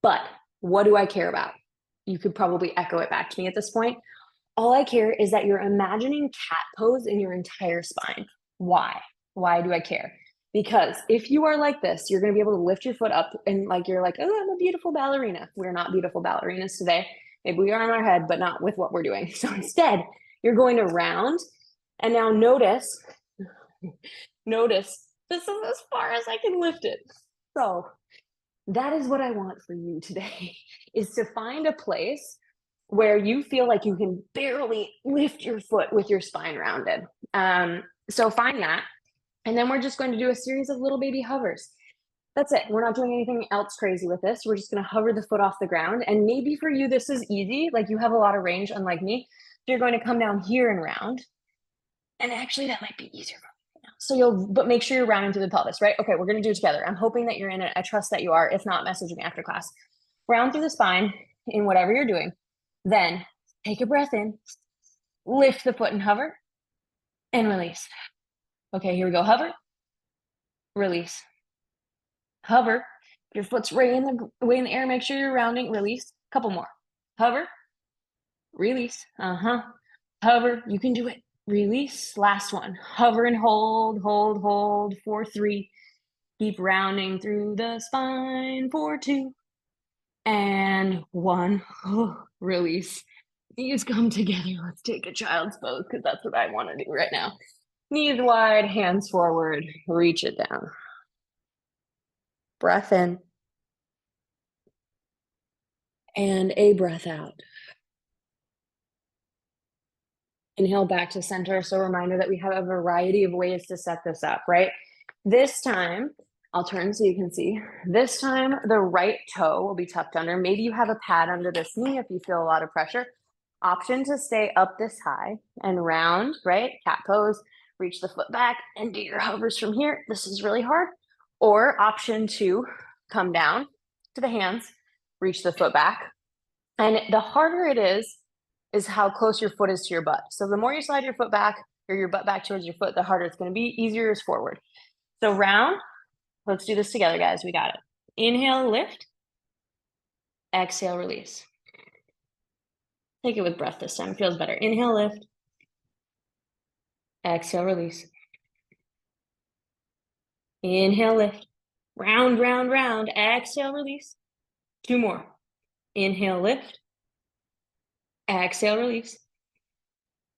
but what do I care about? You could probably echo it back to me at this point. All I care is that you're imagining cat pose in your entire spine. Why? Why do I care? Because if you are like this, you're going to be able to lift your foot up and like you're like, oh, I'm a beautiful ballerina. We're not beautiful ballerinas today. Maybe we are in our head, but not with what we're doing. So instead, you're going to round. And now notice this is as far as I can lift it. So that is what I want for you today, is to find a place where you feel like you can barely lift your foot with your spine rounded. So find that. And then we're just going to do a series of little baby hovers. That's it. We're not doing anything else crazy with this. We're just going to hover the foot off the ground. And maybe for you, this is easy. Like you have a lot of range, unlike me. So you're going to come down here and round. And actually, that might be easier for me now. So but make sure you're rounding through the pelvis, right? Okay, we're going to do it together. I'm hoping that you're in it. I trust that you are. If not, message me after class. Round through the spine in whatever you're doing. Then take a breath in, lift the foot and hover, and release. Okay, here we go. Hover, release, hover. Your foot's way in the air. Make sure you're rounding. Release. Couple more. Hover, release. Hover. You can do it. Release. Last one. Hover and hold, hold, hold for 3. Keep rounding through the spine for 2. And 1. Release. Knees come together. Let's take a child's pose because that's what I want to do right now. Knees wide, hands forward, reach it down. Breath in. And a breath out. Inhale back to center. So reminder that we have a variety of ways to set this up, right? This time, I'll turn so you can see. This time, the right toe will be tucked under. Maybe you have a pad under this knee if you feel a lot of pressure. Option to stay up this high and round, right? Cat pose, reach the foot back and do your hovers from here. This is really hard. Or option two, come down to the hands, reach the foot back. And the harder it is how close your foot is to your butt. So the more you slide your foot back or your butt back towards your foot, the harder it's going to be. Easier is forward. So round. Let's do this together, guys. We got it. Inhale, lift. Exhale, release. Take it with breath this time. It feels better. Inhale, lift. Exhale, release. Inhale, lift. Round, round, round. Exhale, release. Two more. Inhale, lift. Exhale, release.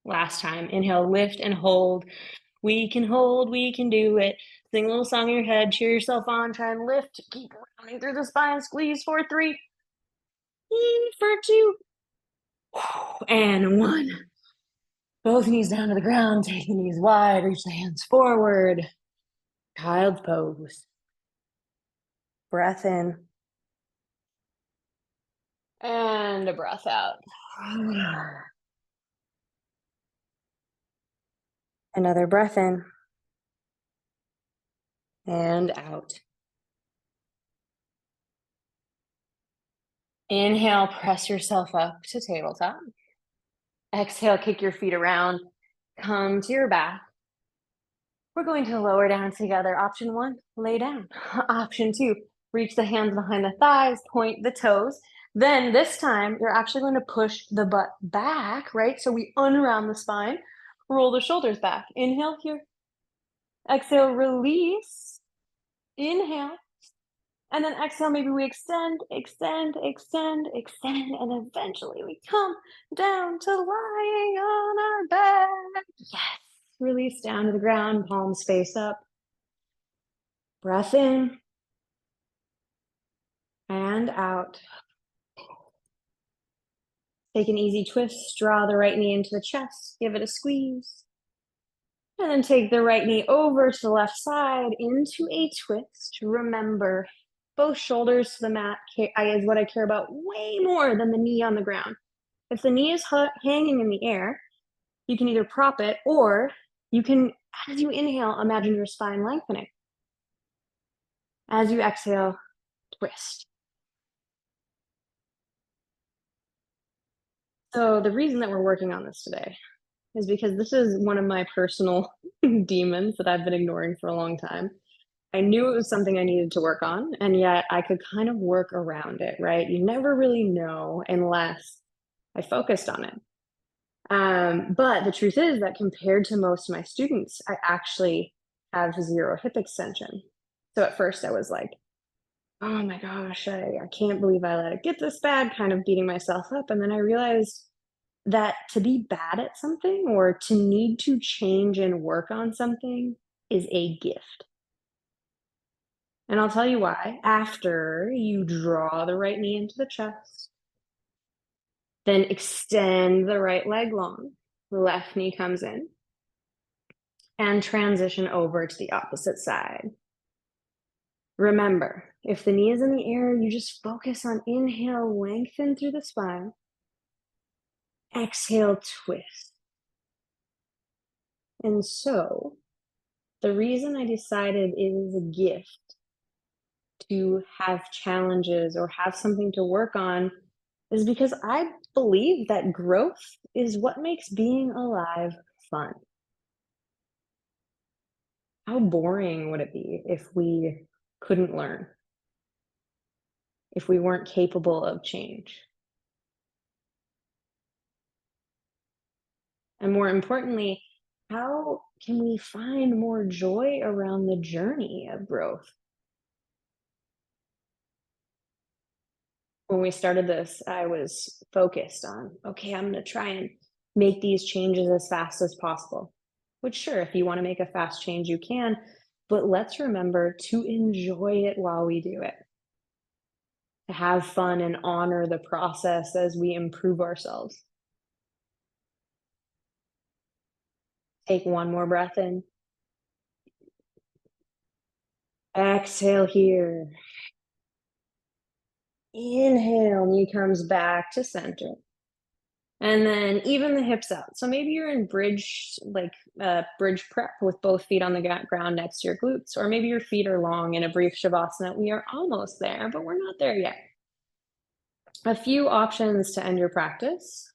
Last time. Inhale, lift and hold. We can hold, we can do it. Sing a little song in your head, cheer yourself on, try and lift. Keep rounding through the spine, squeeze for 3, for 2, and 1. Both knees down to the ground, take the knees wide, reach the hands forward. Child's pose. Breath in. And a breath out. Another breath in. And out. Inhale, press yourself up to tabletop. Exhale, kick your feet around. Come to your back. We're going to lower down together. Option 1, lay down. Option 2, reach the hands behind the thighs, point the toes. Then this time, you're actually going to push the butt back, right? So we unround the spine, roll the shoulders back. Inhale here. Exhale, release. Inhale. And then exhale, maybe we extend, extend, extend, extend, and eventually we come down to lying on our back. Yes. Release down to the ground, palms face up. Breath in and out. Take an easy twist, draw the right knee into the chest, give it a squeeze. And then take the right knee over to the left side into a twist. Remember, both shoulders to the mat is what I care about way more than the knee on the ground. If the knee is hanging in the air, you can either prop it or you can, as you inhale, imagine your spine lengthening. As you exhale, twist. So the reason that we're working on this today is because this is one of my personal demons that I've been ignoring for a long time. I knew it was something I needed to work on, and yet I could kind of work around it, right? You never really know unless I focused on it. But the truth is that compared to most of my students, I actually have 0 hip extension. So at first I was like, oh my gosh, I can't believe I let it get this bad, kind of beating myself up. And then I realized that to be bad at something or to need to change and work on something is a gift. And I'll tell you why. After you draw the right knee into the chest, then extend the right leg long. The left knee comes in and transition over to the opposite side. Remember, if the knee is in the air, you just focus on inhale, lengthen through the spine. Exhale, twist. And so the reason I decided it is a gift to have challenges or have something to work on is because I believe that growth is what makes being alive fun. How boring would it be if we couldn't learn? If we weren't capable of change? And more importantly, how can we find more joy around the journey of growth? When we started this, I was focused on, okay, I'm going to try and make these changes as fast as possible. Which, sure, if you want to make a fast change, you can, but let's remember to enjoy it while we do it. To have fun and honor the process as we improve ourselves. Take one more breath in. Exhale here. Inhale, knee comes back to center. And then even the hips out. So maybe you're in bridge, like bridge prep with both feet on the ground next to your glutes, or maybe your feet are long in a brief shavasana. We are almost there, but we're not there yet. A few options to end your practice.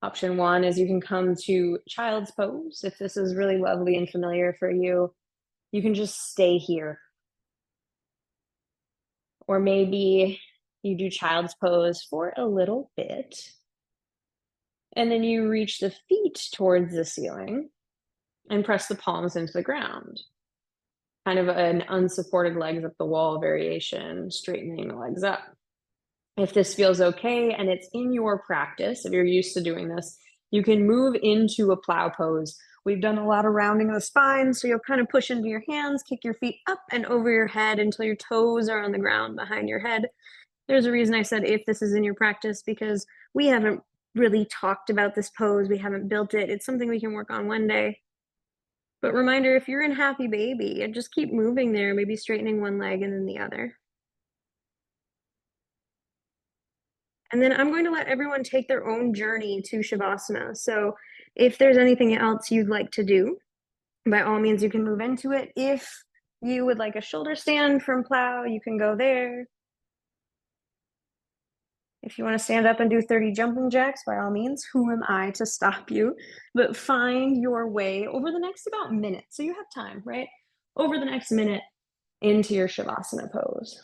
Option one is you can come to child's pose. If this is really lovely and familiar for you, you can just stay here. Or maybe you do child's pose for a little bit, and then you reach the feet towards the ceiling and press the palms into the ground. Kind of an unsupported legs up the wall variation, straightening the legs up. If this feels okay and it's in your practice, if you're used to doing this, you can move into a plow pose. We've done a lot of rounding of the spine, so you'll kind of push into your hands, kick your feet up and over your head until your toes are on the ground behind your head. There's a reason I said if this is in your practice, because we haven't really talked about this pose. We haven't built it. It's something we can work on one day. But reminder, if you're in happy baby, and just keep moving there, maybe straightening one leg and then the other. And then I'm going to let everyone take their own journey to Shavasana. So if there's anything else you'd like to do, by all means, you can move into it. If you would like a shoulder stand from plow, you can go there. If you want to stand up and do 30 jumping jacks, by all means, who am I to stop you? But find your way over the next about minute. So you have time, right? Over the next minute into your Shavasana pose.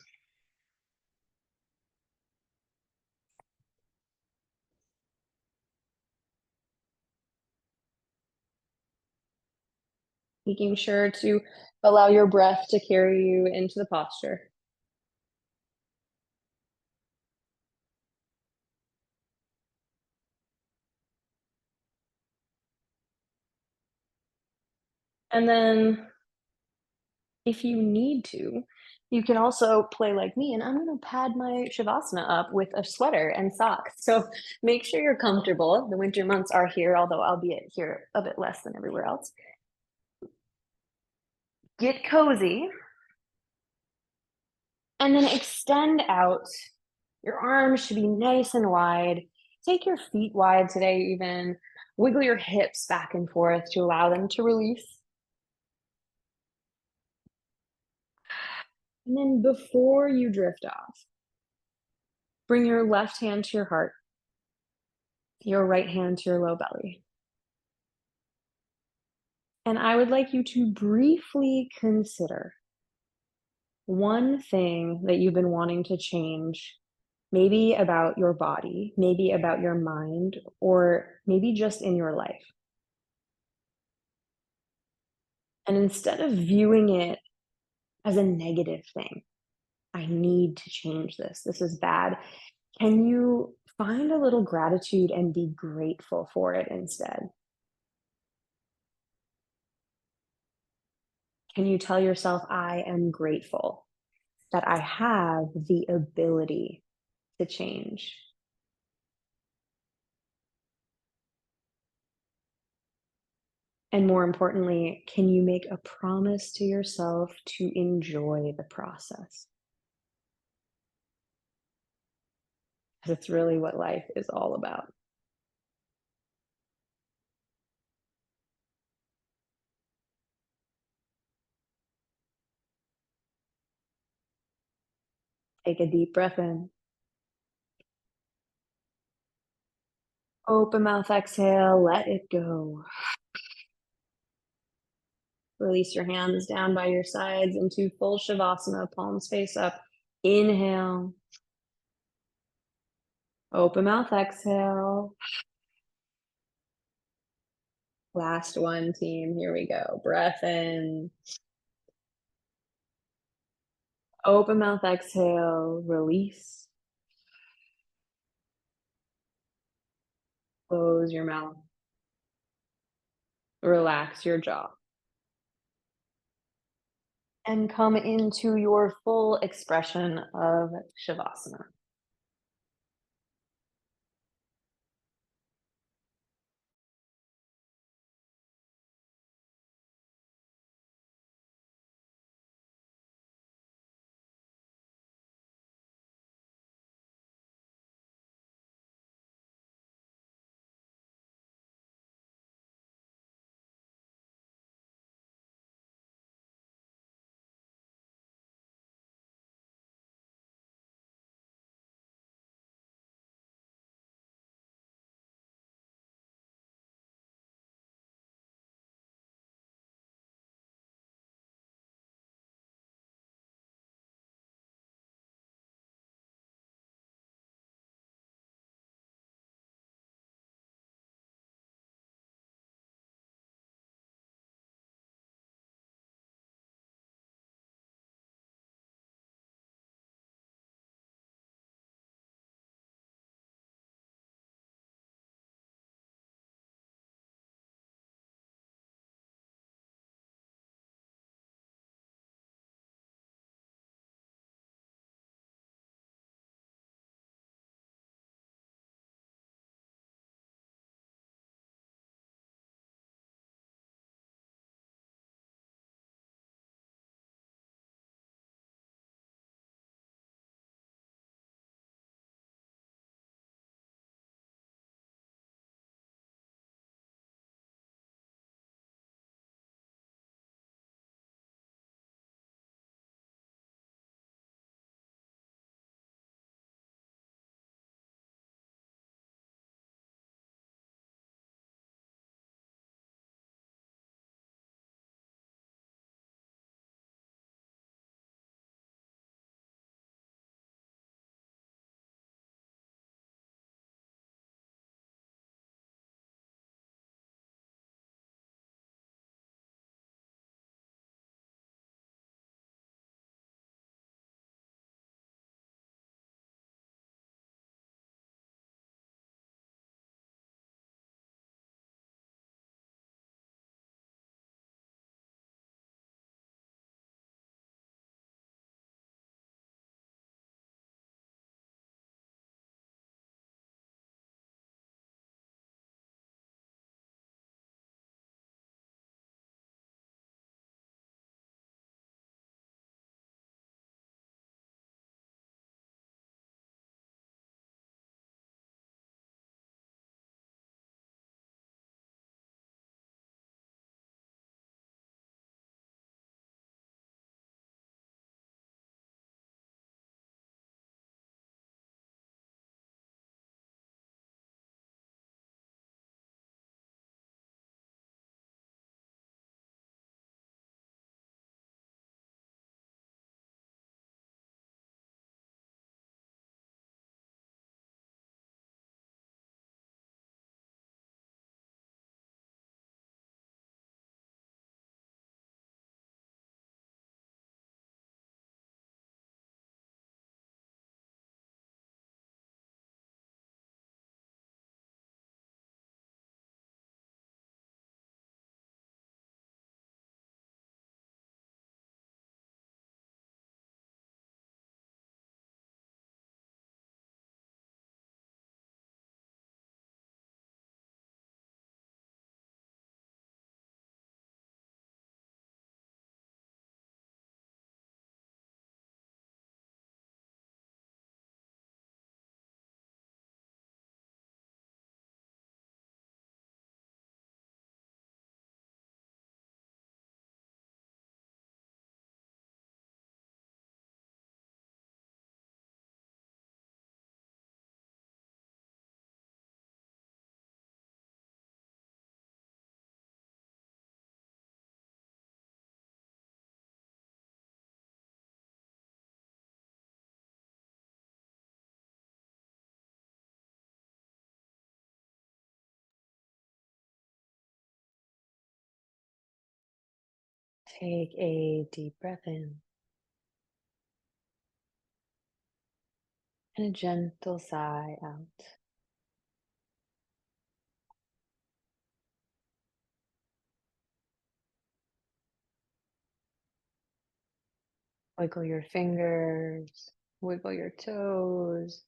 Making sure to allow your breath to carry you into the posture. And then if you need to, you can also play like me, and I'm going to pad my Shavasana up with a sweater and socks. So make sure you're comfortable. The winter months are here, although albeit here a bit less than everywhere else. Get cozy and then extend out. Your arms should be nice and wide. Take your feet wide today, even. Wiggle your hips back and forth to allow them to release. And then before you drift off, bring your left hand to your heart, your right hand to your low belly. And I would like you to briefly consider one thing that you've been wanting to change, maybe about your body, maybe about your mind, or maybe just in your life. And instead of viewing it as a negative thing, I need to change this, this is bad, can you find a little gratitude and be grateful for it instead? Can you tell yourself, I am grateful that I have the ability to change? And more importantly, can you make a promise to yourself to enjoy the process? Because it's really what life is all about. Take a deep breath in. Open mouth, exhale, let it go. Release your hands down by your sides into full Shavasana, palms face up. Inhale. Open mouth, exhale. Last one, team. Here we go. Breath in. Open mouth, exhale. Release. Close your mouth. Relax your jaw. And come into your full expression of Shavasana. Take a deep breath in and a gentle sigh out. Wiggle your fingers, wiggle your toes,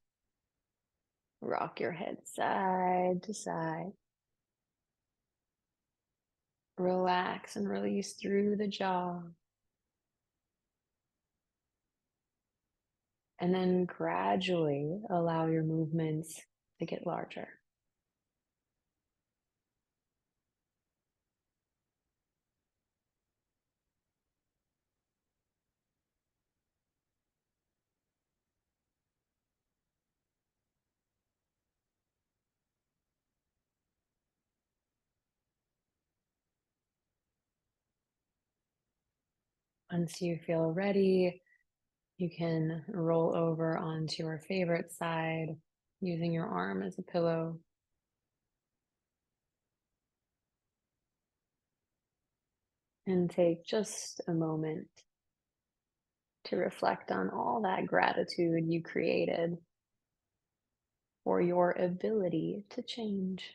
rock your head side to side. Relax and release through the jaw. And then gradually allow your movements to get larger. Once you feel ready, you can roll over onto your favorite side using your arm as a pillow and take just a moment to reflect on all that gratitude you created for your ability to change.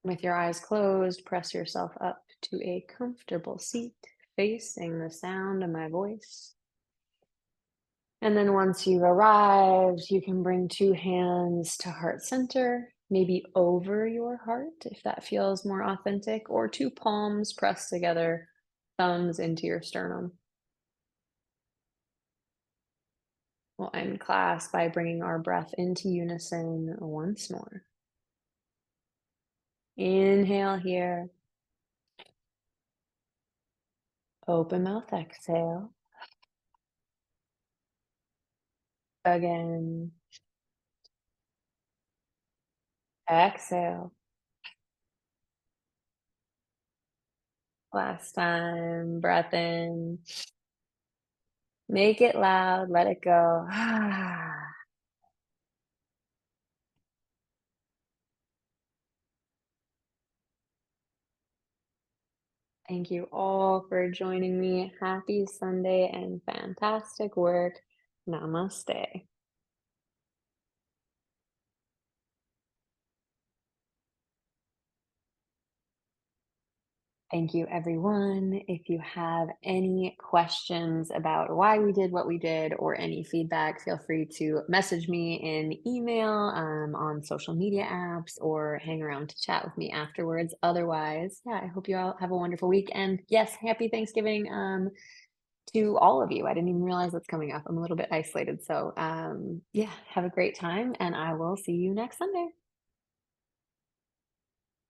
With your eyes closed, press yourself up to a comfortable seat facing the sound of my voice. And then once you've arrived, you can bring two hands to heart center, maybe over your heart if that feels more authentic, or two palms pressed together, thumbs into your sternum. We'll end class by bringing our breath into unison once more. Inhale here, open mouth, exhale. Again, exhale. Last time, breath in. Make it loud, let it go. Thank you all for joining me. Happy Sunday and fantastic work. Namaste. Thank you, everyone. If you have any questions about why we did what we did or any feedback, feel free to message me in email, on social media apps, or hang around to chat with me afterwards. Otherwise, yeah, I hope you all have a wonderful week. And yes, happy Thanksgiving to all of you. I didn't even realize that's coming up. I'm a little bit isolated. So, yeah, have a great time, and I will see you next Sunday.